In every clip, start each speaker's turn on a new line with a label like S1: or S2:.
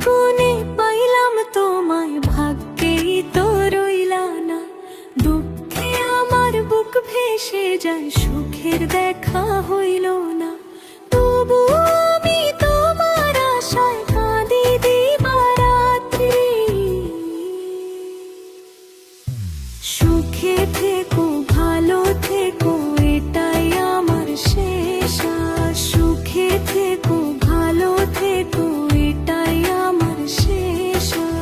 S1: গুণে পাইলাম তোমায়, ভাগ্যেই তো রইলা না। দুঃখে আমার বুক ভেসে যায়, সুখের দেখা হইল না। তবু আমি তোমার আশায় কাঁদি দিবারাত্রি। সুখে থেকো, ভালো থেকো, এটাই আমার শেষ আশ। সুখে থেকো, ভালো থেকো, এটাই আমার শেষ আশ।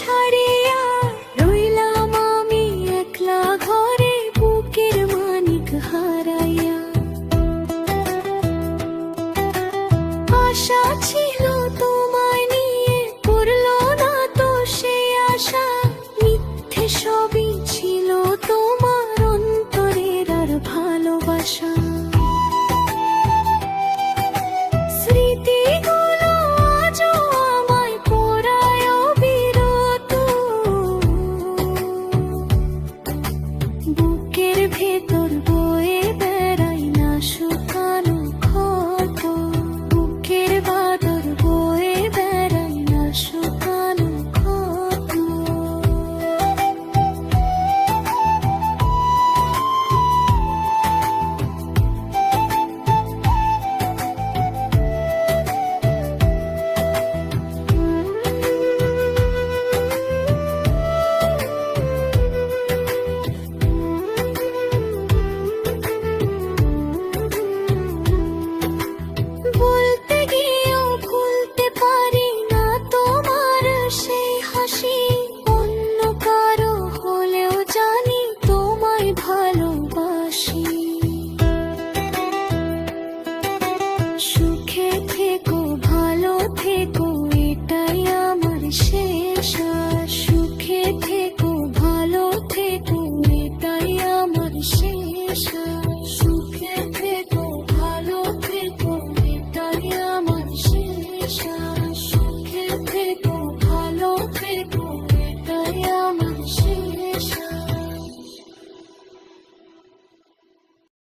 S1: ছাড়িয়া রইলাম আমি একলা ঘরে, বুকের মানিক হারাইয়া। আশা ছিল তোমায় নিয়ে, করলো না তো সে আশা। মিথ্যে সবই ছিল তোমার অন্তরের আর ভালোবাসা। স্মৃতিগুলো আজও আমায় পোড়ায় অবিরত। বুকের ভেতর বয়ে বেড়াই না শুকানো ক্ষত। বুকের বাদর বয়ে বেড়াই না শুকানো ক্ষত। বলতে গিয়েও ভুলতে পারি না তোমার সে